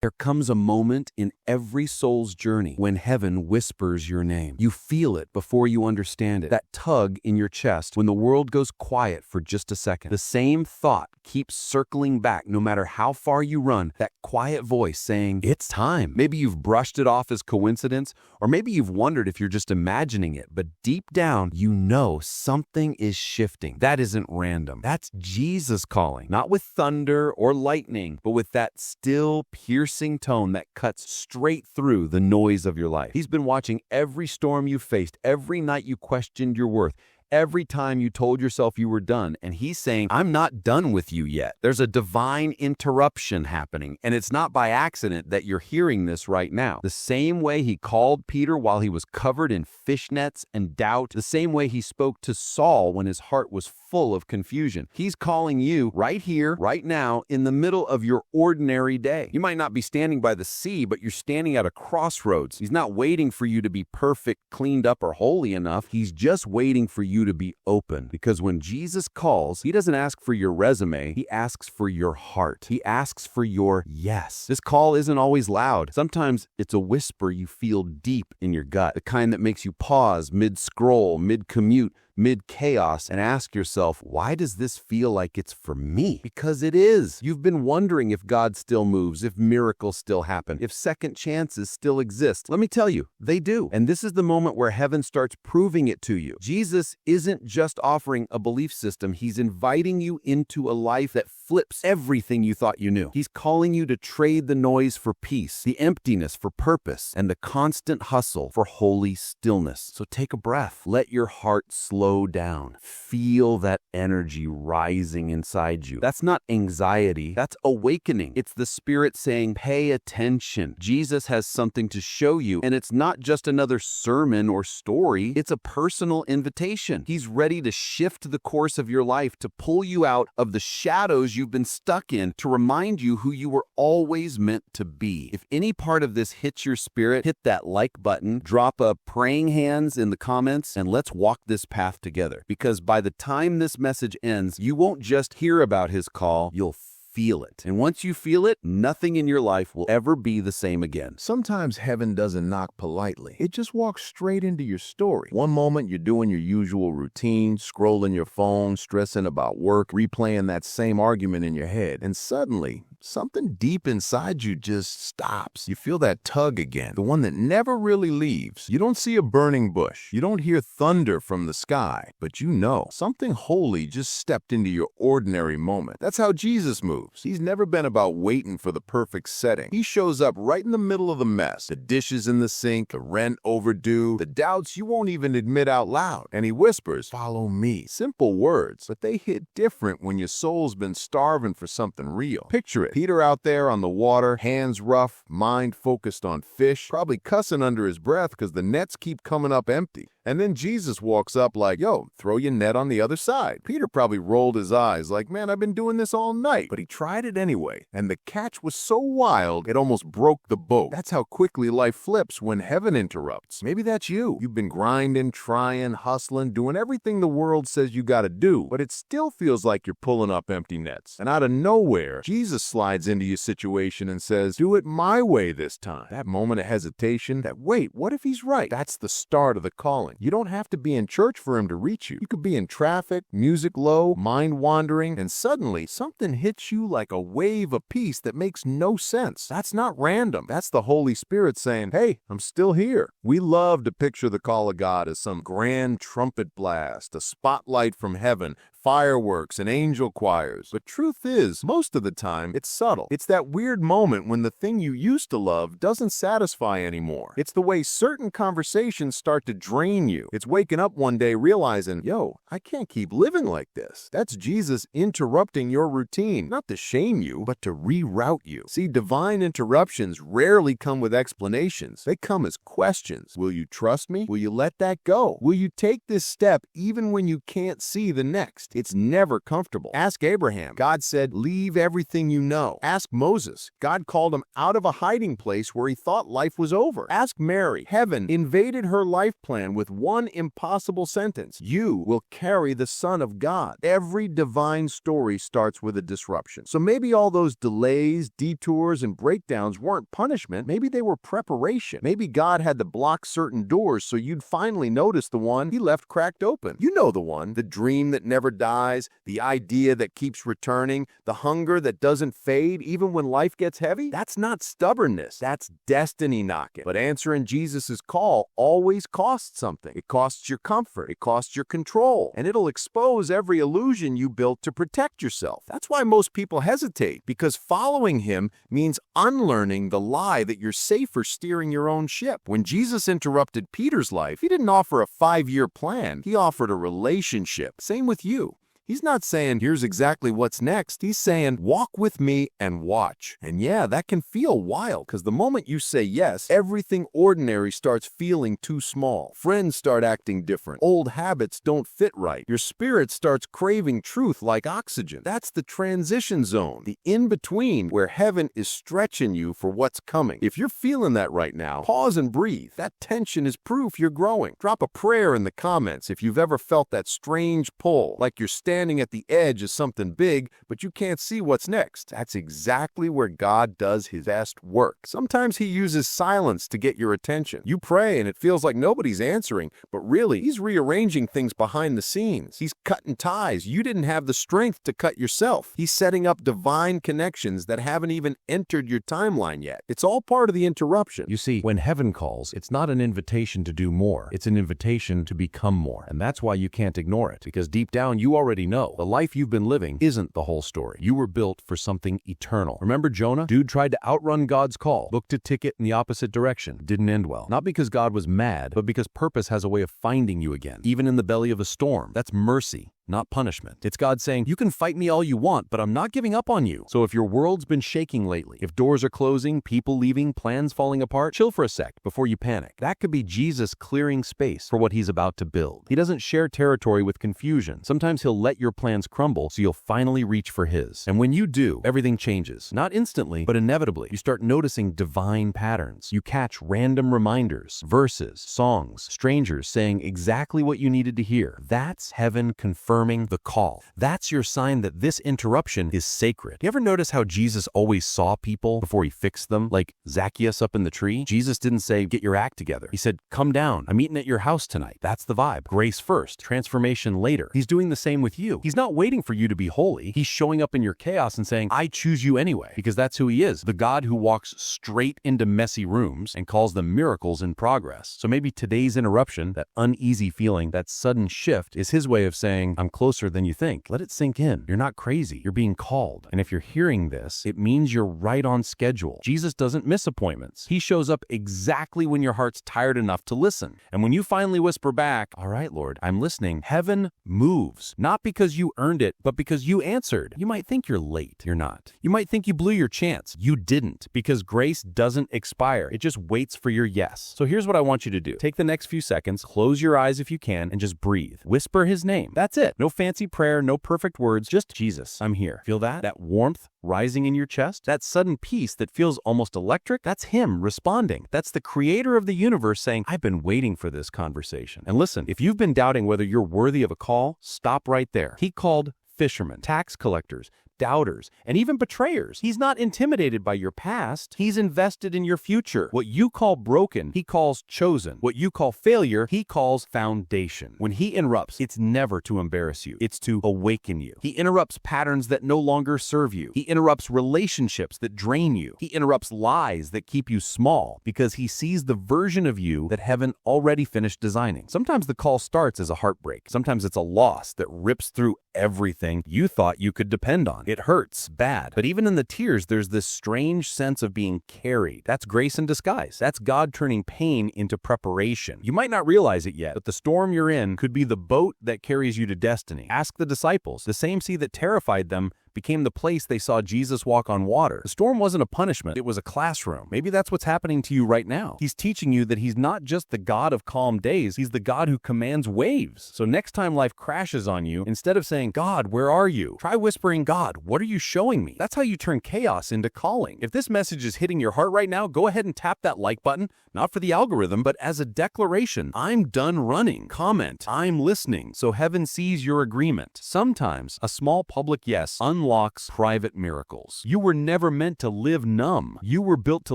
There comes a moment in every soul's journey when heaven whispers your name. You feel it before you understand it. That tug in your chest when the world goes quiet for just a second. The same thought keeps circling back no matter how far you run. That quiet voice saying, "It's time." Maybe you've brushed it off as coincidence, or maybe you've wondered if you're just imagining it, but deep down, you know something is shifting. That isn't random. That's Jesus calling, not with thunder or lightning, but with that still, piercing tone that cuts straight through the noise of your life. He's been watching every storm you faced, every night you questioned your worth, every time you told yourself you were done, and he's saying, "I'm not done with you yet." There's a divine interruption happening, and it's not by accident that you're hearing this right now. The same way he called Peter while he was covered in fishnets and doubt, the same way he spoke to Saul when his heart was full of confusion. He's calling you right here, right now, in the middle of your ordinary day. You might not be standing by the sea, but you're standing at a crossroads. He's not waiting for you to be perfect, cleaned up, or holy enough. He's just waiting for you to be open. Because when Jesus calls, he doesn't ask for your resume, he asks for your heart. He asks for your yes. This call isn't always loud. Sometimes it's a whisper you feel deep in your gut, the kind that makes you pause mid-scroll, mid-commute, mid-chaos, and ask yourself, why does this feel like it's for me? Because it is. You've been wondering if God still moves, if miracles still happen, if second chances still exist. Let me tell you, they do. And this is the moment where heaven starts proving it to you. Jesus isn't just offering a belief system, he's inviting you into a life that flips everything you thought you knew. He's calling you to trade the noise for peace, the emptiness for purpose, and the constant hustle for holy stillness. So take a breath. Let your heart slow down. Feel that energy rising inside you. That's not anxiety, that's awakening. It's the Spirit saying, pay attention. Jesus has something to show you, and it's not just another sermon or story, it's a personal invitation. He's ready to shift the course of your life, to pull you out of the shadows you've been stuck in, to remind you who you were always meant to be. If any part of this hits your spirit, hit that like button, drop a praying hands in the comments, and let's walk this path together. Because by the time this message ends, you won't just hear about his call, you'll feel it. And once you feel it, nothing in your life will ever be the same again. Sometimes heaven doesn't knock politely. It just walks straight into your story. One moment you're doing your usual routine, scrolling your phone, stressing about work, replaying that same argument in your head. And suddenly, something deep inside you just stops. You feel that tug again, the one that never really leaves. You don't see a burning bush. You don't hear thunder from the sky. But you know, something holy just stepped into your ordinary moment. That's how Jesus moves. He's never been about waiting for the perfect setting. He shows up right in the middle of the mess. The dishes in the sink, the rent overdue, the doubts you won't even admit out loud. And he whispers, "Follow me." Simple words, but they hit different when your soul's been starving for something real. Picture it. Peter out there on the water, hands rough, mind focused on fish, probably cussing under his breath because the nets keep coming up empty. And then Jesus walks up like, "Yo, throw your net on the other side." Peter probably rolled his eyes like, "Man, I've been doing this all night." But he tried it anyway. And the catch was so wild, it almost broke the boat. That's how quickly life flips when heaven interrupts. Maybe that's you. You've been grinding, trying, hustling, doing everything the world says you gotta do, but it still feels like you're pulling up empty nets. And out of nowhere, Jesus slides into your situation and says, "Do it my way this time." That moment of hesitation, that wait, what if he's right? That's the start of the calling. You don't have to be in church for him to reach you. You could be in traffic, music low, mind wandering, and suddenly something hits you like a wave of peace that makes no sense. That's not random. That's the Holy Spirit saying, "Hey, I'm still here." We love to picture the call of God as some grand trumpet blast, a spotlight from heaven, fireworks and angel choirs. But truth is, most of the time, it's subtle. It's that weird moment when the thing you used to love doesn't satisfy anymore. It's the way certain conversations start to drain you. It's waking up one day realizing, yo, I can't keep living like this. That's Jesus interrupting your routine, not to shame you, but to reroute you. See, divine interruptions rarely come with explanations. They come as questions. Will you trust me? Will you let that go? Will you take this step even when you can't see the next? test. It's never comfortable. Ask Abraham. God said, leave everything you know. Ask Moses. God called him out of a hiding place where he thought life was over. Ask Mary. Heaven invaded her life plan with one impossible sentence. You will carry the Son of God. Every divine story starts with a disruption. So maybe all those delays, detours, and breakdowns weren't punishment. Maybe they were preparation. Maybe God had to block certain doors so you'd finally notice the one he left cracked open. You know the one, the dream that never dies, the idea that keeps returning, the hunger that doesn't fade even when life gets heavy. That's not stubbornness. That's destiny knocking. But answering Jesus's call always costs something. It costs your comfort. It costs your control. And it'll expose every illusion you built to protect yourself. That's why most people hesitate, because following him means unlearning the lie that you're safer steering your own ship. When Jesus interrupted Peter's life, he didn't offer a 5-year plan. He offered a relationship. Same with you. He's not saying, here's exactly what's next. He's saying, walk with me and watch. And yeah, that can feel wild, because the moment you say yes, everything ordinary starts feeling too small. Friends start acting different. Old habits don't fit right. Your spirit starts craving truth like oxygen. That's the transition zone, the in-between where heaven is stretching you for what's coming. If you're feeling that right now, pause and breathe. That tension is proof you're growing. Drop a prayer in the comments if you've ever felt that strange pull, like you're standing at the edge of something big, but you can't see what's next. That's exactly where God does his best work. Sometimes he uses silence to get your attention. You pray and it feels like nobody's answering, but really, he's rearranging things behind the scenes. He's cutting ties you didn't have the strength to cut yourself. He's setting up divine connections that haven't even entered your timeline yet. It's all part of the interruption. You see, when heaven calls, it's not an invitation to do more. It's an invitation to become more. And that's why you can't ignore it, because deep down, you already know the life you've been living isn't the whole story. You were built for something eternal. Remember Jonah? Dude tried to outrun God's call, booked a ticket in the opposite direction. Didn't end well. Not because God was mad, but because purpose has a way of finding you again, even in the belly of a storm. That's mercy, not punishment. It's God saying, you can fight me all you want, but I'm not giving up on you. So if your world's been shaking lately, if doors are closing, people leaving, plans falling apart, chill for a sec before you panic. That could be Jesus clearing space for what he's about to build. He doesn't share territory with confusion. Sometimes he'll let your plans crumble so you'll finally reach for his. And when you do, everything changes. Not instantly, but inevitably. You start noticing divine patterns. You catch random reminders, verses, songs, strangers saying exactly what you needed to hear. That's heaven confirming the call. That's your sign that this interruption is sacred. You ever notice how Jesus always saw people before he fixed them? Like Zacchaeus up in the tree? Jesus didn't say, get your act together. He said, come down. I'm eating at your house tonight. That's the vibe. Grace first, transformation later. He's doing the same with you. He's not waiting for you to be holy. He's showing up in your chaos and saying, I choose you anyway, because that's who he is. The God who walks straight into messy rooms and calls them miracles in progress. So maybe today's interruption, that uneasy feeling, that sudden shift, is his way of saying, I'm closer than you think. Let it sink in. You're not crazy. You're being called. And if you're hearing this, it means you're right on schedule. Jesus doesn't miss appointments. He shows up exactly when your heart's tired enough to listen. And when you finally whisper back, all right, Lord, I'm listening, heaven moves. Not because you earned it, but because you answered. You might think you're late. You're not. You might think you blew your chance. You didn't, because grace doesn't expire. It just waits for your yes. So here's what I want you to do. Take the next few seconds, close your eyes if you can, and just breathe. Whisper his name. That's it. No fancy prayer, no perfect words, just Jesus, I'm here. Feel that? That warmth rising in your chest? That sudden peace that feels almost electric? That's him responding. That's the creator of the universe saying, I've been waiting for this conversation. And listen, if you've been doubting whether you're worthy of a call, stop right there. He called fishermen, tax collectors, doubters, and even betrayers. He's not intimidated by your past. He's invested in your future. What you call broken, he calls chosen. What you call failure, he calls foundation. When he interrupts, it's never to embarrass you. It's to awaken you. He interrupts patterns that no longer serve you. He interrupts relationships that drain you. He interrupts lies that keep you small, because he sees the version of you that heaven already finished designing. Sometimes the call starts as a heartbreak. Sometimes it's a loss that rips through everything you thought you could depend on. It hurts bad. But even in the tears, there's this strange sense of being carried. That's grace in disguise. That's God turning pain into preparation. You might not realize it yet, but the storm you're in could be the boat that carries you to destiny. Ask the disciples. The same sea that terrified them became the place they saw Jesus walk on water. The storm wasn't a punishment, it was a classroom. Maybe that's what's happening to you right now. He's teaching you that he's not just the God of calm days, he's the God who commands waves. So next time life crashes on you, instead of saying, "God, where are you?" try whispering, "God, what are you showing me?" That's how you turn chaos into calling. If this message is hitting your heart right now, go ahead and tap that like button, not for the algorithm, but as a declaration. I'm done running. Comment, "I'm listening," so heaven sees your agreement. Sometimes a small public yes unlocks private miracles. You were never meant to live numb. You were built to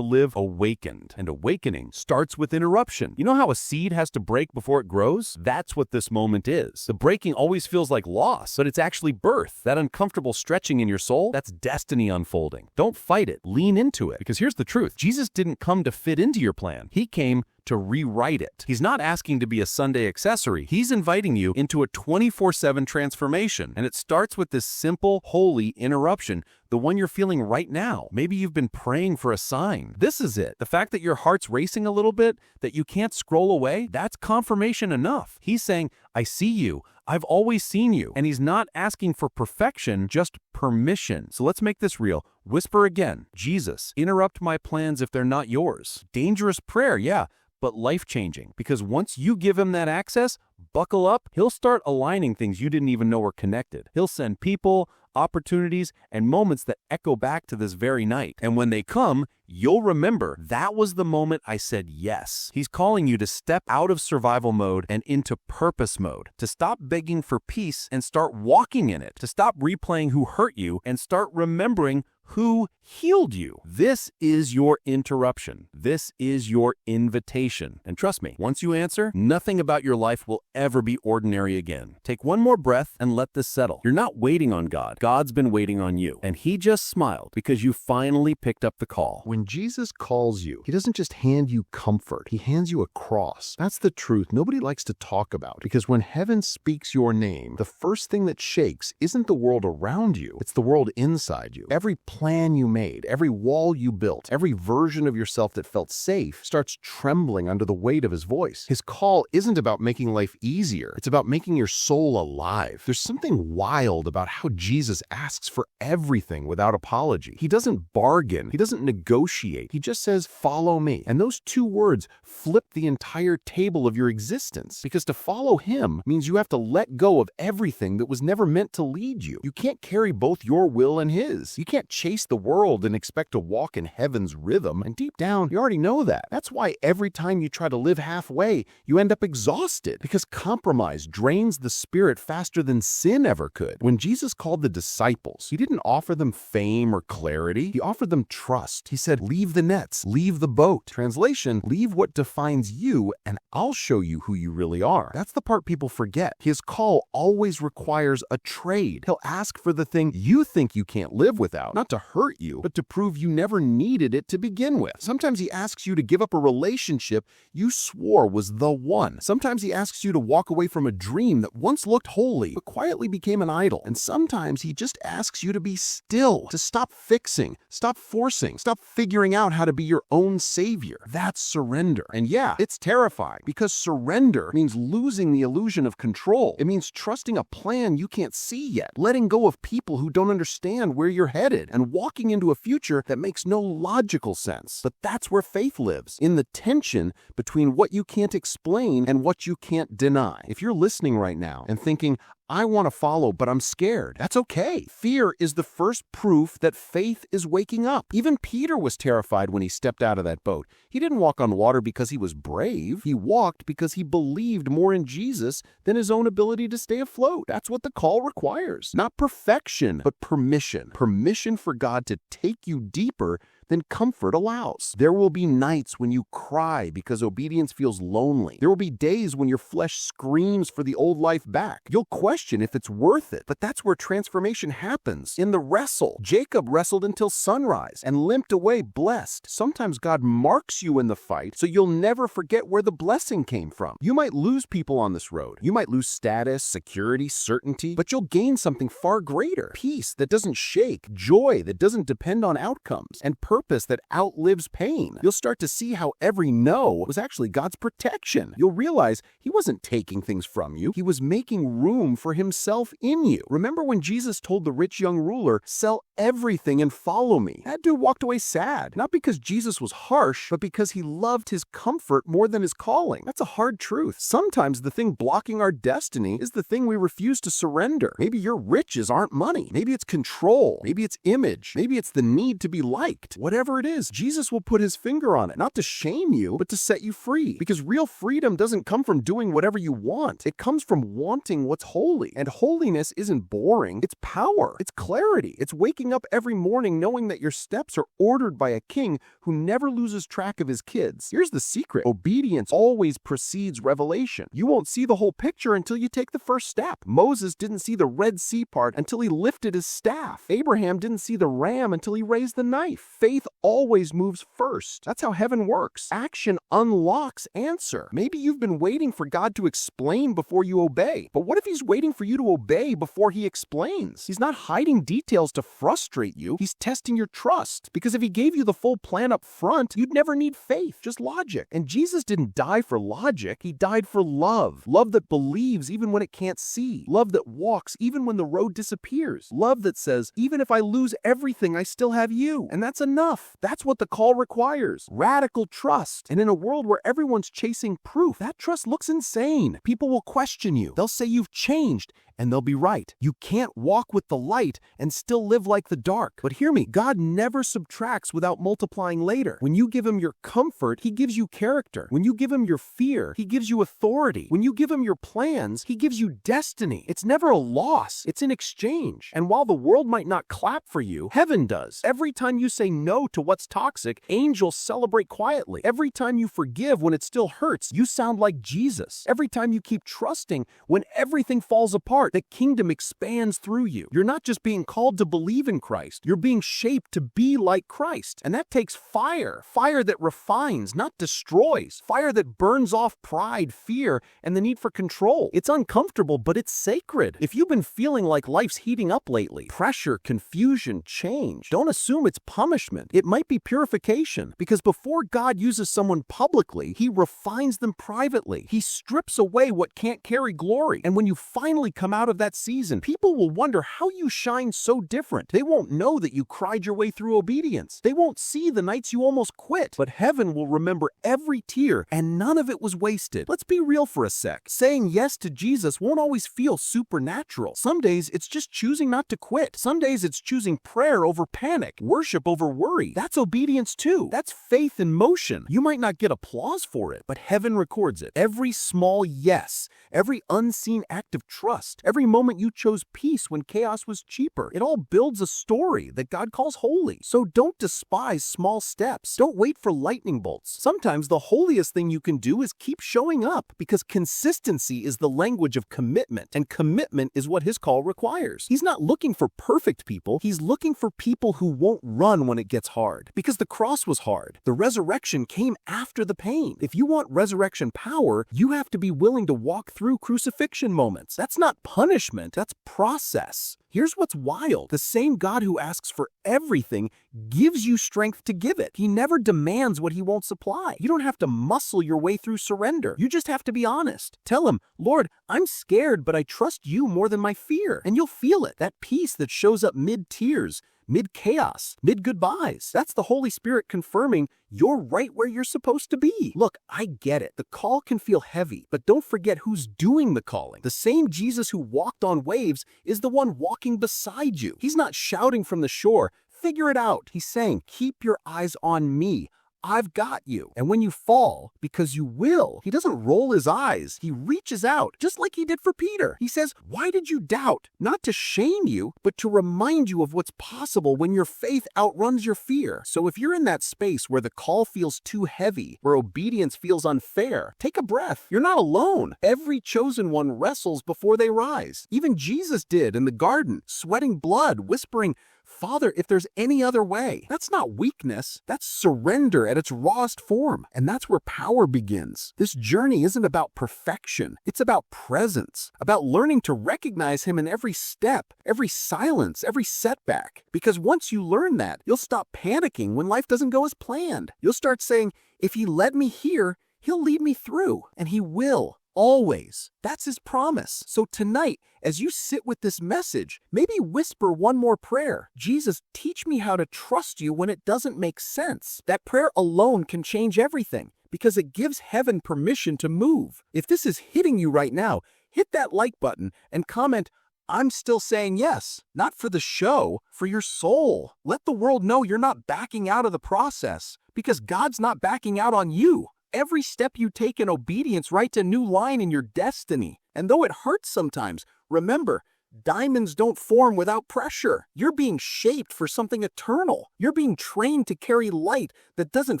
live awakened. And awakening starts with interruption. You know how a seed has to break before it grows? That's what this moment is. The breaking always feels like loss, but it's actually birth. That uncomfortable stretching in your soul, that's destiny unfolding. Don't fight it. Lean into it. Because here's the truth. Jesus didn't come to fit into your plan. He came to rewrite it. He's not asking to be a Sunday accessory. He's inviting you into a 24/7 transformation. And it starts with this simple, holy interruption, the one you're feeling right now. Maybe you've been praying for a sign. This is it. The fact that your heart's racing a little bit, that you can't scroll away, that's confirmation enough. He's saying, "I see you. I've always seen you." And he's not asking for perfection, just permission. So let's make this real. Whisper again, "Jesus, interrupt my plans if they're not yours." Dangerous prayer, yeah, but life-changing. Because once you give him that access, buckle up, he'll start aligning things you didn't even know were connected. He'll send people, opportunities, and moments that echo back to this very night. And when they come, you'll remember, that was the moment I said yes. He's calling you to step out of survival mode and into purpose mode, to stop begging for peace and start walking in it, to stop replaying who hurt you and start remembering who healed you. This is your interruption. This is your invitation. And trust me, once you answer, nothing about your life will ever be ordinary again. Take one more breath and let this settle. You're not waiting on God. God's been waiting on you. And he just smiled because you finally picked up the call. When Jesus calls you, he doesn't just hand you comfort, he hands you a cross. That's the truth nobody likes to talk about, because when heaven speaks your name, the first thing that shakes isn't the world around you, it's the world inside you. Every plan you made, every wall you built, every version of yourself that felt safe starts trembling under the weight of his voice. His call isn't about making life easier, it's about making your soul alive. There's something wild about how Jesus asks for everything without apology. He doesn't bargain, he doesn't negotiate, he just says, "Follow me." And those two words flip the entire table of your existence, because to follow him means you have to let go of everything that was never meant to lead you. You can't carry both your will and his. You can't chase the world and expect to walk in heaven's rhythm, and deep down, you already know that. That's why every time you try to live halfway, you end up exhausted, because compromise drains the spirit faster than sin ever could. When Jesus called the disciples, he didn't offer them fame or clarity, he offered them trust. He said, "Leave the nets, leave the boat." Translation, leave what defines you, and I'll show you who you really are. That's the part people forget. His call always requires a trade. He'll ask for the thing you think you can't live without, not to hurt you, but to prove you never needed it to begin with. Sometimes he asks you to give up a relationship you swore was the one. Sometimes he asks you to walk away from a dream that once looked holy, but quietly became an idol. And sometimes he just asks you to be still, to stop fixing, stop forcing, stop figuring out how to be your own savior. That's surrender. And yeah, it's terrifying, because surrender means losing the illusion of control. It means trusting a plan you can't see yet, letting go of people who don't understand where you're headed, and walking into a future that makes no logical sense. But that's where faith lives, in the tension between what you can't explain and what you can't deny. If you're listening right now and thinking, "I want to follow, but I'm scared," that's okay. Fear is the first proof that faith is waking up. Even Peter was terrified when he stepped out of that boat. He didn't walk on water because he was brave. He walked because he believed more in Jesus than his own ability to stay afloat. That's what the call requires. Not perfection, but permission. Permission for God to take you deeper than comfort allows. There will be nights when you cry because obedience feels lonely. There will be days when your flesh screams for the old life back. You'll question if it's worth it, but that's where transformation happens, in the wrestle. Jacob wrestled until sunrise and limped away blessed. Sometimes God marks you in the fight so you'll never forget where the blessing came from. You might lose people on this road. You might lose status, security, certainty, but you'll gain something far greater. Peace that doesn't shake, joy that doesn't depend on outcomes, and purpose purpose that outlives pain. You'll start to see how every no was actually God's protection. You'll realize he wasn't taking things from you. He was making room for himself in you. Remember when Jesus told the rich young ruler, "Sell everything and follow me"? That dude walked away sad, not because Jesus was harsh, but because he loved his comfort more than his calling. That's a hard truth. Sometimes the thing blocking our destiny is the thing we refuse to surrender. Maybe your riches aren't money. Maybe it's control. Maybe it's image. Maybe it's the need to be liked. Whatever it is, Jesus will put his finger on it, not to shame you, but to set you free. Because real freedom doesn't come from doing whatever you want. It comes from wanting what's holy. And holiness isn't boring. It's power. It's clarity. It's waking up every morning knowing that your steps are ordered by a king who never loses track of his kids. Here's the secret. Obedience always precedes revelation. You won't see the whole picture until you take the first step. Moses didn't see the Red Sea part until he lifted his staff. Abraham didn't see the ram until he raised the knife. Faith always moves first. That's how heaven works. Action unlocks answer. Maybe you've been waiting for God to explain before you obey. But what if he's waiting for you to obey before he explains? He's not hiding details to frustrate you. He's testing your trust. Because if he gave you the full plan up front, you'd never need faith, just logic. And Jesus didn't die for logic. He died for love. Love that believes even when it can't see. Love that walks even when the road disappears. Love that says, even if I lose everything, I still have you. And that's enough. That's what the call requires. Radical trust. And in a world where everyone's chasing proof, that trust looks insane. People will question you. They'll say you've changed. And they'll be right. You can't walk with the light and still live like the dark. But hear me, God never subtracts without multiplying later. When you give him your comfort, he gives you character. When you give him your fear, he gives you authority. When you give him your plans, he gives you destiny. It's never a loss. It's an exchange. And while the world might not clap for you, heaven does. Every time you say no to what's toxic, angels celebrate quietly. Every time you forgive when it still hurts, you sound like Jesus. Every time you keep trusting when everything falls apart, the kingdom expands through you. You're not just being called to believe in Christ. You're being shaped to be like Christ. And that takes fire. Fire that refines, not destroys. Fire that burns off pride, fear, and the need for control. It's uncomfortable, but it's sacred. If you've been feeling like life's heating up lately, pressure, confusion, change, don't assume it's punishment. It might be purification. Because before God uses someone publicly, he refines them privately. He strips away what can't carry glory. And when you finally come out of that season, people will wonder how you shine so different. They won't know that you cried your way through obedience. They won't see the nights you almost quit. But heaven will remember every tear, and none of it was wasted. Let's be real for a sec. Saying yes to Jesus won't always feel supernatural. Some days it's just choosing not to quit. Some days it's choosing prayer over panic, worship over worry. That's obedience too. That's faith in motion. You might not get applause for it, but heaven records it. Every small yes, every unseen act of trust, every moment you chose peace when chaos was cheaper. It all builds a story that God calls holy. So don't despise small steps. Don't wait for lightning bolts. Sometimes the holiest thing you can do is keep showing up, because consistency is the language of commitment, and commitment is what his call requires. He's not looking for perfect people. He's looking for people who won't run when it gets hard, because the cross was hard. The resurrection came after the pain. If you want resurrection power, you have to be willing to walk through crucifixion moments. That's not punishment, that's process. Here's what's wild. The same God who asks for everything gives you strength to give it. He never demands what he won't supply. You don't have to muscle your way through surrender. You just have to be honest. Tell him, Lord, I'm scared, but I trust you more than my fear. And you'll feel it, that peace that shows up mid-tears, mid-chaos, mid-goodbyes. That's the Holy Spirit confirming you're right where you're supposed to be. Look, I get it. The call can feel heavy, but don't forget who's doing the calling. The same Jesus who walked on waves is the one walking beside you. He's not shouting from the shore, "Figure it out." He's saying, "Keep your eyes on me. I've got you." And when you fall, because you will, he doesn't roll his eyes. He reaches out, just like he did for Peter. He says, "Why did you doubt?" Not to shame you, but to remind you of what's possible when your faith outruns your fear. So if you're in that space where the call feels too heavy, where obedience feels unfair, take a breath. You're not alone. Every chosen one wrestles before they rise. Even Jesus did in the garden, sweating blood, whispering, Father, if there's any other way. That's not weakness. That's surrender at its rawest form. And that's where power begins. This journey isn't about perfection. It's about presence, about learning to recognize Him in every step, every silence, every setback. Because once you learn that, you'll stop panicking when life doesn't go as planned. You'll start saying, if He led me here, He'll lead me through. And He will. Always. That's His promise. So tonight, as you sit with this message, maybe whisper one more prayer. Jesus, teach me how to trust you when it doesn't make sense. That prayer alone can change everything because it gives heaven permission to move. If this is hitting you right now, hit that like button and comment, I'm still saying yes, not for the show, for your soul. Let the world know you're not backing out of the process because God's not backing out on you. Every step you take in obedience writes a new line in your destiny. And though it hurts sometimes, remember, diamonds don't form without pressure. You're being shaped for something eternal. You're being trained to carry light that doesn't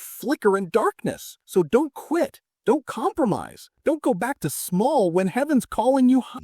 flicker in darkness. So don't quit. Don't compromise. Don't go back to small when heaven's calling you high.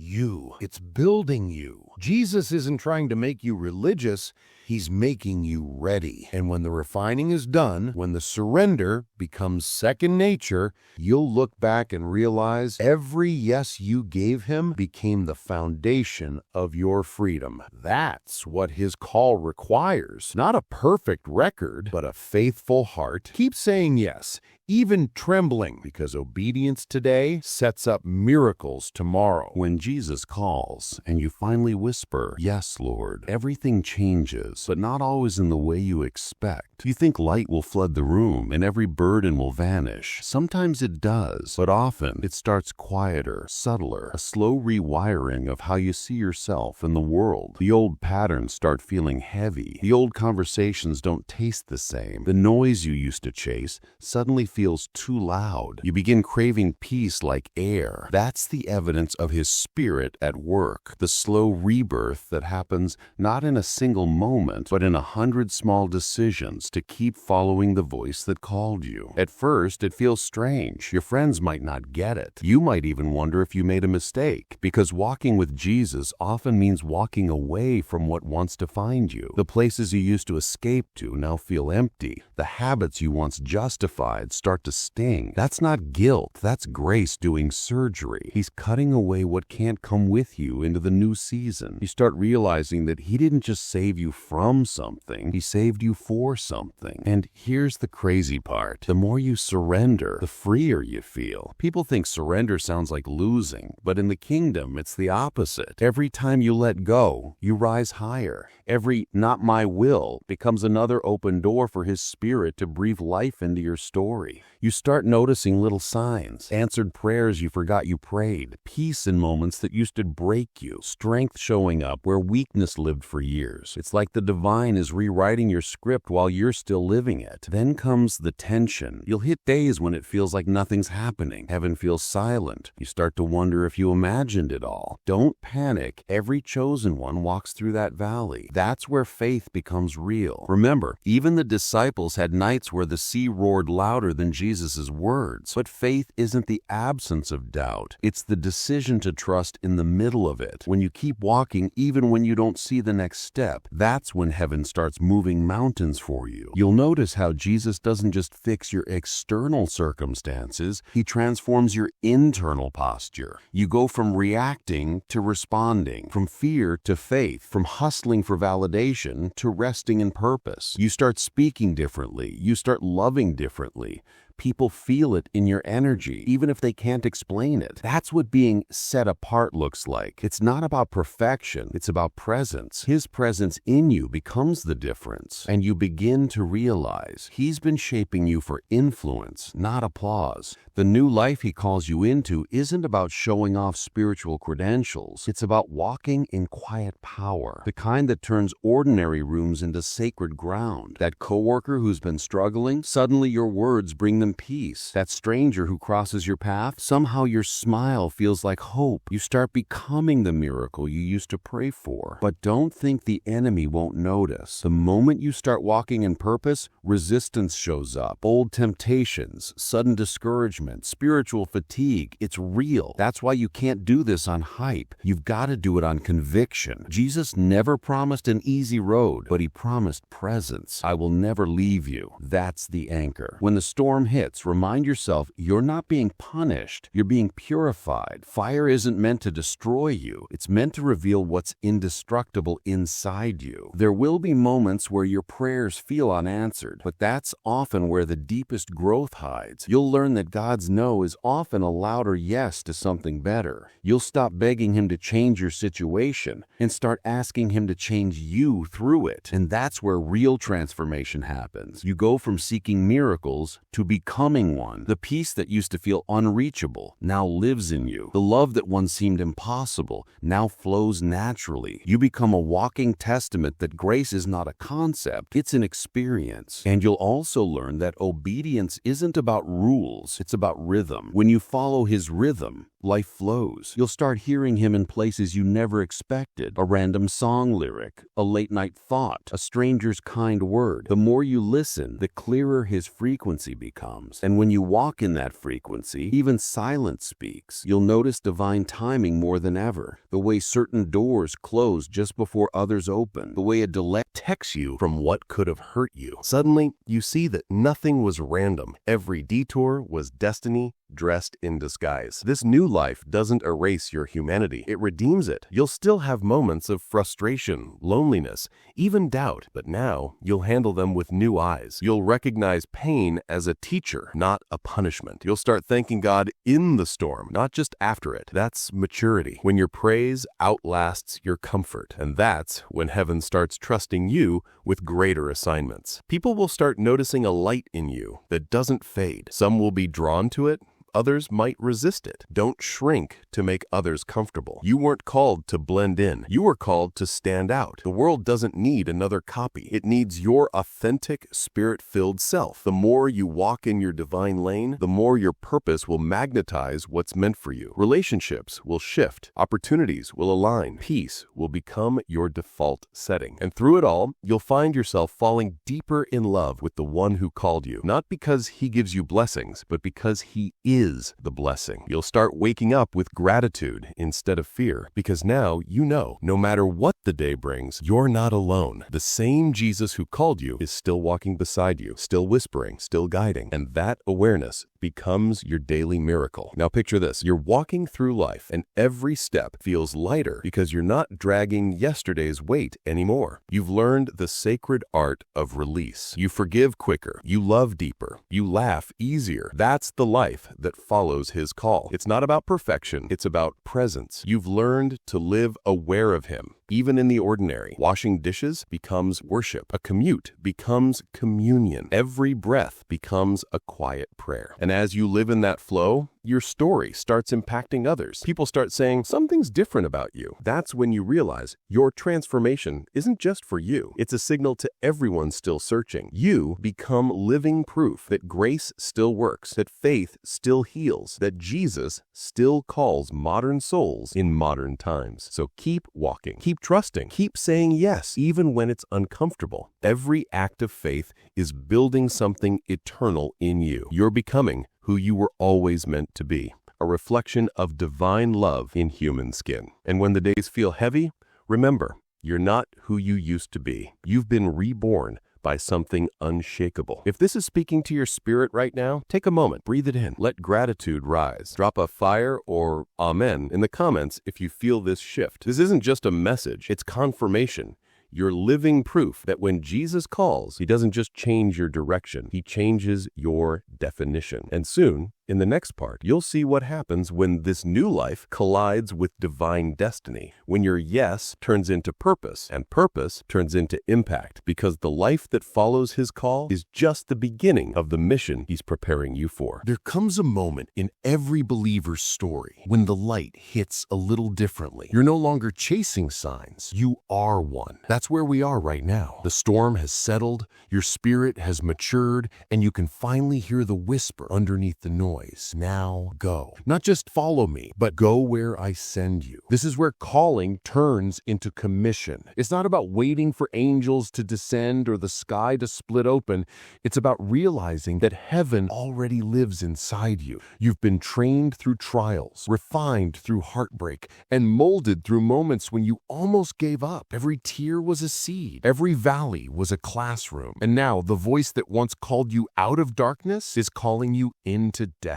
It's building you. Jesus isn't trying to make you religious. He's making you ready. And when the refining is done, when the surrender becomes second nature, you'll look back and realize every yes you gave Him became the foundation of your freedom. That's what His call requires. Not a perfect record, but a faithful heart. Keep saying yes, even trembling, because obedience today sets up miracles tomorrow. When Jesus calls and you finally whisper, "Yes, Lord," everything changes, but not always in the way you expect. You think light will flood the room and every burden will vanish. Sometimes it does, but often it starts quieter, subtler, a slow rewiring of how you see yourself and the world. The old patterns start feeling heavy. The old conversations don't taste the same. The noise you used to chase suddenly feels too loud. You begin craving peace like air. That's the evidence of His Spirit at work. The slow rebirth that happens not in a single moment, but in 100 small decisions to keep following the voice that called you. At first, it feels strange. Your friends might not get it. You might even wonder if you made a mistake, because walking with Jesus often means walking away from what wants to find you. The places you used to escape to now feel empty. The habits you once justified start to sting. That's not guilt. That's grace doing surgery. He's cutting away what can't come with you into the new season. You start realizing that He didn't just save you from something. He saved you for something. And here's the crazy part. The more you surrender, the freer you feel. People think surrender sounds like losing, but in the kingdom, it's the opposite. Every time you let go, you rise higher. Every "not my will" becomes another open door for His Spirit to breathe life into your story. You start noticing little signs, answered prayers you forgot you prayed, peace in moments that used to break you, strength showing up where weakness lived for years. It's like the divine is rewriting your script while you're still living it. Then comes the tension. You'll hit days when it feels like nothing's happening. Heaven feels silent. You start to wonder if you imagined it all. Don't panic. Every chosen one walks through that valley. That's where faith becomes real. Remember, even the disciples had nights where the sea roared louder than Jesus' words. But faith isn't the absence of doubt. It's the decision to trust in the middle of it. When you keep walking, even when you don't see the next step, that's when heaven starts moving mountains for you. You'll notice how Jesus doesn't just fix your external circumstances, He transforms your internal posture. You go from reacting to responding, from fear to faith, from hustling for validation to resting in purpose. You start speaking differently. You start loving differently. People feel it in your energy, even if they can't explain it. That's what being set apart looks like. It's not about perfection. It's about presence. His presence in you becomes the difference, and you begin to realize He's been shaping you for influence, not applause. The new life He calls you into isn't about showing off spiritual credentials. It's about walking in quiet power, the kind that turns ordinary rooms into sacred ground. That coworker who's been struggling, suddenly your words bring them find peace. That stranger who crosses your path, somehow your smile feels like hope. You start becoming the miracle you used to pray for. But don't think the enemy won't notice. The moment you start walking in purpose, resistance shows up. Old temptations, sudden discouragement, spiritual fatigue. It's real. That's why you can't do this on hype. You've got to do it on conviction. Jesus never promised an easy road, but he promised presence. I will never leave you. That's the anchor. When the storm hits, remind yourself you're not being punished. You're being purified. Fire isn't meant to destroy you. It's meant to reveal what's indestructible inside you. There will be moments where your prayers feel unanswered, but that's often where the deepest growth hides. You'll learn that God's no is often a louder yes to something better. You'll stop begging him to change your situation and start asking him to change you through it. And that's where real transformation happens. You go from seeking miracles to becoming one. The peace that used to feel unreachable now lives in you. The love that once seemed impossible now flows naturally. You become a walking testament that grace is not a concept, it's an experience. And you'll also learn that obedience isn't about rules, it's about rhythm. When you follow his rhythm, life flows. You'll start hearing him in places you never expected. A random song lyric, a late-night thought, a stranger's kind word. The more you listen, the clearer his frequency becomes. And when you walk in that frequency, even silence speaks. You'll notice divine timing more than ever. The way certain doors close just before others open. The way a delay protects you from what could have hurt you. Suddenly, you see that nothing was random. Every detour was destiny dressed in disguise. This new life doesn't erase your humanity. It redeems it. You'll still have moments of frustration, loneliness, even doubt, but now you'll handle them with new eyes. You'll recognize pain as a teacher, not a punishment. You'll start thanking God in the storm, not just after it. That's maturity. When your praise outlasts your comfort, and that's when heaven starts trusting you with greater assignments. People will start noticing a light in you that doesn't fade. Some will be drawn to it, others might resist it. Don't shrink to make others comfortable. You weren't called to blend in. You were called to stand out. The world doesn't need another copy. It needs your authentic, spirit-filled self. The more you walk in your divine lane, the more your purpose will magnetize what's meant for you. Relationships will shift. Opportunities will align. Peace will become your default setting. And through it all, you'll find yourself falling deeper in love with the one who called you. Not because he gives you blessings, but because he is the blessing. You'll start waking up with gratitude instead of fear, because now you know, no matter what the day brings, you're not alone. The same Jesus who called you is still walking beside you, still whispering, still guiding, and that awareness becomes your daily miracle. Now picture this. You're walking through life and every step feels lighter because you're not dragging yesterday's weight anymore. You've learned the sacred art of release. You forgive quicker. You love deeper. You laugh easier. That's the life that follows his call. It's not about perfection. It's about presence. You've learned to live aware of him, even in the ordinary. Washing dishes becomes worship. A commute becomes communion. Every breath becomes a quiet prayer. And as you live in that flow, your story starts impacting others. People start saying, something's different about you. That's when you realize your transformation isn't just for you. It's a signal to everyone still searching. You become living proof that grace still works, that faith still heals, that Jesus still calls modern souls in modern times. So keep walking, keep trusting, keep saying yes, even when it's uncomfortable. Every act of faith is building something eternal in you. You're becoming who you were always meant to be, a reflection of divine love in human skin. And when the days feel heavy, remember, you're not who you used to be. You've been reborn by something unshakable. If this is speaking to your spirit right now, take a moment, breathe it in, let gratitude rise. Drop a fire or amen in the comments if you feel this shift. This isn't just a message, it's confirmation. You're living proof that when Jesus calls, he doesn't just change your direction, he changes your definition. And soon, In the next part, you'll see what happens when this new life collides with divine destiny, when your yes turns into purpose, and purpose turns into impact, because the life that follows his call is just the beginning of the mission he's preparing you for. There comes a moment in every believer's story when the light hits a little differently. You're no longer chasing signs, you are one. That's where we are right now. The storm has settled, your spirit has matured, and you can finally hear the whisper underneath the noise. Now go. Not just follow me, but go where I send you. This is where calling turns into commission. It's not about waiting for angels to descend or the sky to split open. It's about realizing that heaven already lives inside you. You've been trained through trials, refined through heartbreak, and molded through moments when you almost gave up. Every tear was a seed. Every valley was a classroom. And now the voice that once called you out of darkness is calling you into destiny.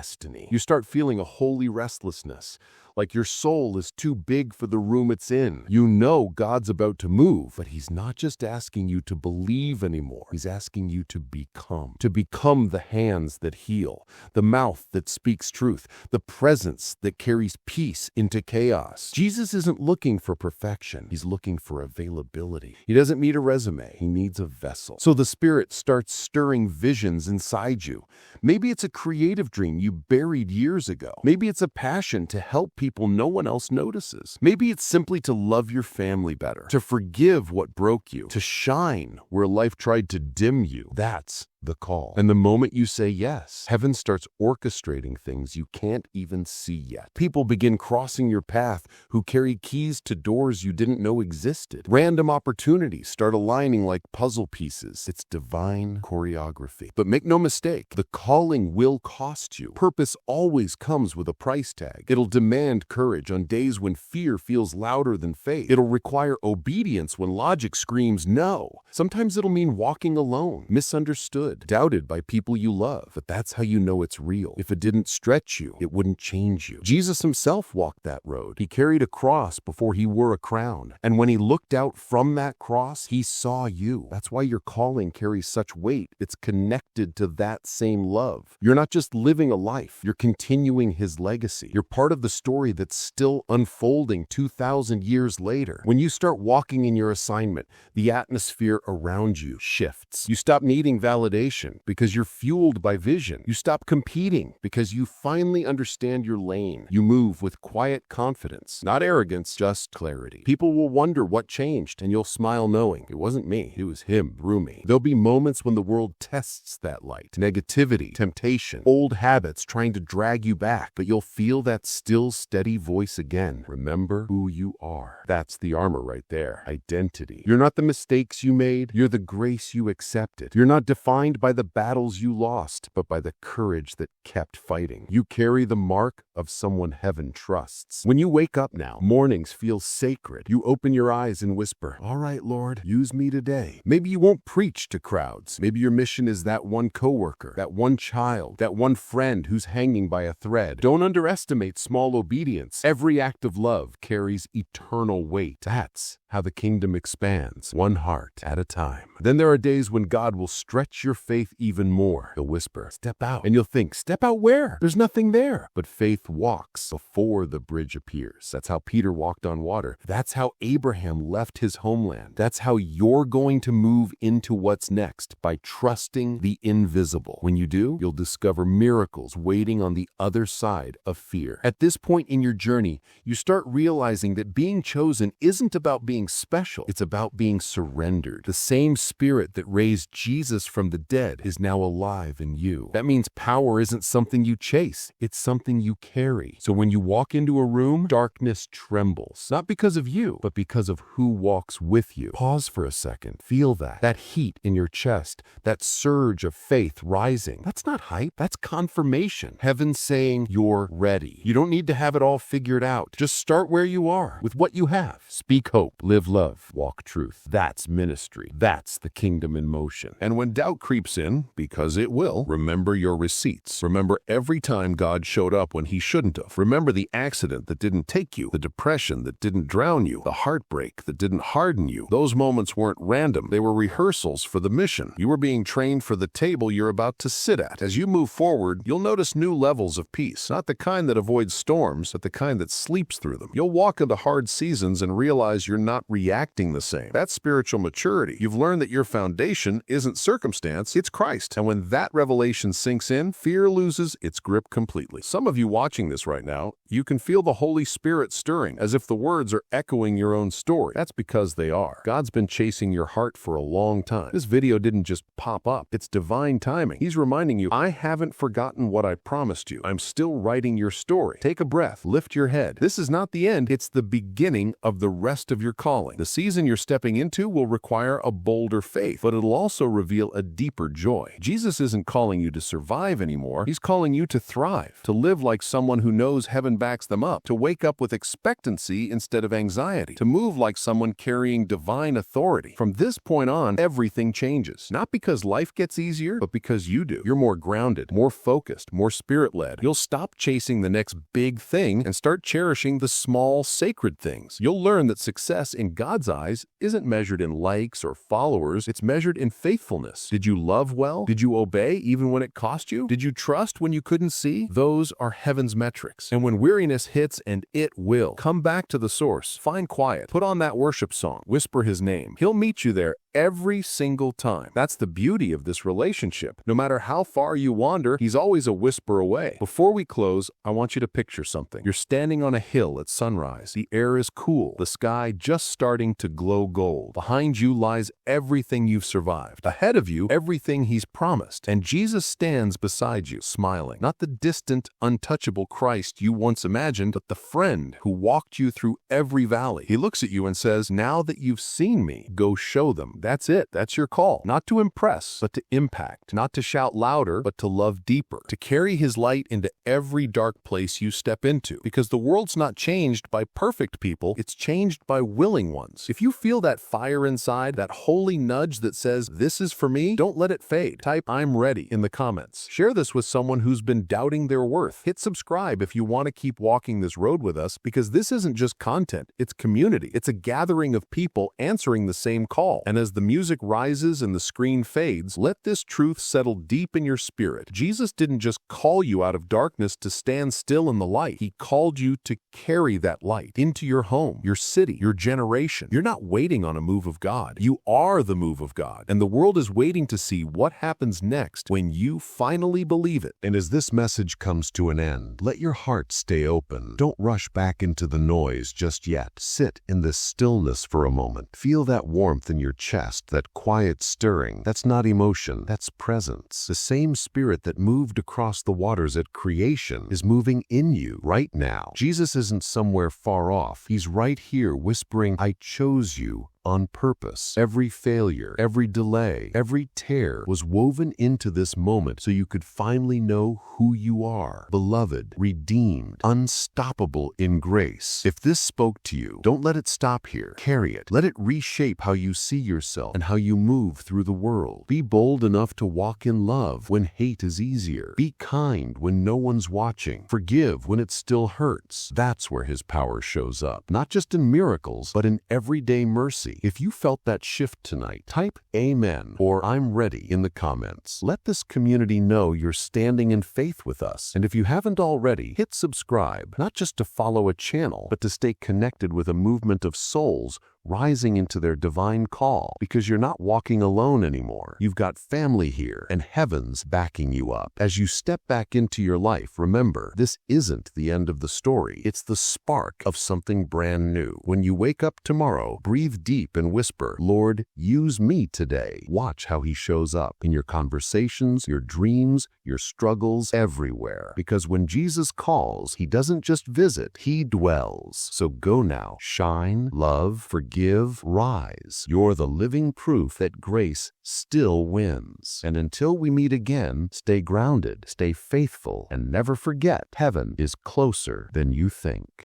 You start feeling a holy restlessness, like your soul is too big for the room it's in. You know God's about to move, but he's not just asking you to believe anymore. He's asking you to become the hands that heal, the mouth that speaks truth, the presence that carries peace into chaos. Jesus isn't looking for perfection. He's looking for availability. He doesn't need a resume. He needs a vessel. So the Spirit starts stirring visions inside you. Maybe it's a creative dream you buried years ago. Maybe it's a passion to help people no one else notices. Maybe it's simply to love your family better, to forgive what broke you, to shine where life tried to dim you. That's the call. And the moment you say yes, heaven starts orchestrating things you can't even see yet. People begin crossing your path who carry keys to doors you didn't know existed. Random opportunities start aligning like puzzle pieces. It's divine choreography. But make no mistake, the calling will cost you. Purpose always comes with a price tag. It'll demand courage on days when fear feels louder than faith. It'll require obedience when logic screams no. Sometimes it'll mean walking alone, misunderstood, doubted by people you love. But that's how you know it's real. If it didn't stretch you, it wouldn't change you. Jesus himself walked that road. He carried a cross before he wore a crown. And when he looked out from that cross, he saw you. That's why your calling carries such weight. It's connected to that same love. You're not just living a life, you're continuing his legacy. You're part of the story that's still unfolding 2,000 years later. When you start walking in your assignment, the atmosphere around you shifts. You stop needing validation because you're fueled by vision. You stop competing because you finally understand your lane. You move with quiet confidence, not arrogance, just clarity. People will wonder what changed, and you'll smile knowing it wasn't me, it was him through me. There'll be moments when the world tests that light. Negativity, temptation, old habits trying to drag you back, but you'll feel that still, steady voice again. Remember who you are. That's the armor right there. Identity. You're not the mistakes you made, you're the grace you accepted. You're not defined by the battles you lost, but by the courage that kept fighting. You carry the mark of someone heaven trusts. When you wake up now, mornings feel sacred. You open your eyes and whisper, "All right, Lord, use me today." Maybe you won't preach to crowds. Maybe your mission is that one coworker, that one child, that one friend who's hanging by a thread. Don't underestimate small obedience. Every act of love carries eternal weight. That's how the kingdom expands, one heart at a time. Then there are days when God will stretch your faith even more. He'll whisper, "Step out." And you'll think, "Step out where? There's nothing there." But faith walks before the bridge appears. That's how Peter walked on water. That's how Abraham left his homeland. That's how you're going to move into what's next, by trusting the invisible. When you do, you'll discover miracles waiting on the other side of fear. At this point in your journey, you start realizing that being chosen isn't about being special. It's about being surrendered. The same Spirit that raised Jesus from the dead is now alive in you. That means power isn't something you chase. It's something you carry. So when you walk into a room, darkness trembles. Not because of you, but because of who walks with you. Pause for a second. Feel that. That heat in your chest. That surge of faith rising. That's not hype. That's confirmation. Heaven saying you're ready. You don't need to have it all figured out. Just start where you are with what you have. Speak hope. Live love, walk truth. That's ministry. That's the kingdom in motion. And when doubt creeps in, because it will, remember your receipts. Remember every time God showed up when he shouldn't have. Remember the accident that didn't take you, the depression that didn't drown you, the heartbreak that didn't harden you. Those moments weren't random. They were rehearsals for the mission. You were being trained for the table you're about to sit at. As you move forward, you'll notice new levels of peace, not the kind that avoids storms, but the kind that sleeps through them. You'll walk into hard seasons and realize you're not reacting the same. That's spiritual maturity. You've learned that your foundation isn't circumstance, it's Christ. And when that revelation sinks in, fear loses its grip completely. Some of you watching this right now, you can feel the Holy Spirit stirring, as if the words are echoing your own story. That's because they are. God's been chasing your heart for a long time. This video didn't just pop up. It's divine timing. He's reminding you, I haven't forgotten what I promised you. I'm still writing your story. Take a breath. Lift your head. This is not the end. It's the beginning of the rest of your calling. The season you're stepping into will require a bolder faith, but it'll also reveal a deeper joy. Jesus isn't calling you to survive anymore. He's calling you to thrive, to live like someone who knows heaven backs them up, to wake up with expectancy instead of anxiety, to move like someone carrying divine authority. From this point on, everything changes. Not because life gets easier, but because you do. You're more grounded, more focused, more spirit-led. You'll stop chasing the next big thing and start cherishing the small, sacred things. You'll learn that success in God's eyes isn't measured in likes or followers. It's measured in faithfulness. Did you love well? Did you obey even when it cost you? Did you trust when you couldn't see? Those are heaven's metrics. And when weariness hits, and it will, come back to the source. Find quiet. Put on that worship song. Whisper his name. He'll meet you there every single time. That's the beauty of this relationship. No matter how far you wander, he's always a whisper away. Before we close, I want you to picture something. You're standing on a hill at sunrise. The air is cool, the sky just starting to glow gold. Behind you lies everything you've survived. Ahead of you, everything he's promised. And Jesus stands beside you, smiling. Not the distant, untouchable Christ you once imagined, but the friend who walked you through every valley. He looks at you and says, now that you've seen me, go show them. That's it. That's your call. Not to impress, but to impact. Not to shout louder, but to love deeper. To carry his light into every dark place you step into. Because the world's not changed by perfect people, it's changed by willing ones. If you feel that fire inside, that holy nudge that says, this is for me, don't let it fade. Type, I'm ready in the comments. Share this with someone who's been doubting their worth. Hit subscribe if you want to keep walking this road with us, because this isn't just content, it's community. It's a gathering of people answering the same call. And as the music rises and the screen fades, let this truth settle deep in your spirit. Jesus didn't just call you out of darkness to stand still in the light. He called you to carry that light into your home, your city, your generation. You're not waiting on a move of God. You are the move of God. And the world is waiting to see what happens next when you finally believe it. And as this message comes to an end, let your heart stay open. Don't rush back into the noise just yet. Sit in this stillness for a moment. Feel that warmth in your chest, that quiet stirring. That's not emotion, that's presence. The same spirit that moved across the waters at creation is moving in you right now. Jesus isn't somewhere far off. He's right here whispering, I chose you on purpose. Every failure, every delay, every tear was woven into this moment so you could finally know who you are. Beloved, redeemed, unstoppable in grace. If this spoke to you, don't let it stop here. Carry it. Let it reshape how you see yourself and how you move through the world. Be bold enough to walk in love when hate is easier. Be kind when no one's watching. Forgive when it still hurts. That's where his power shows up. Not just in miracles, but in everyday mercy. If you felt that shift tonight, type Amen or I'm ready in the comments. Let this community know you're standing in faith with us. And if you haven't already, hit subscribe, not just to follow a channel, but to stay connected with a movement of souls rising into their divine call, because you're not walking alone anymore. You've got family here, and heaven's backing you up. As you step back into your life, remember, this isn't the end of the story. It's the spark of something brand new. When you wake up tomorrow, breathe deep and whisper, Lord, use me today. Watch how he shows up in your conversations, your dreams, your struggles, everywhere. Because when Jesus calls, he doesn't just visit, he dwells. So go now, shine, love, forgive, rise. You're the living proof that grace still wins. And until we meet again, stay grounded, stay faithful, and never forget, heaven is closer than you think.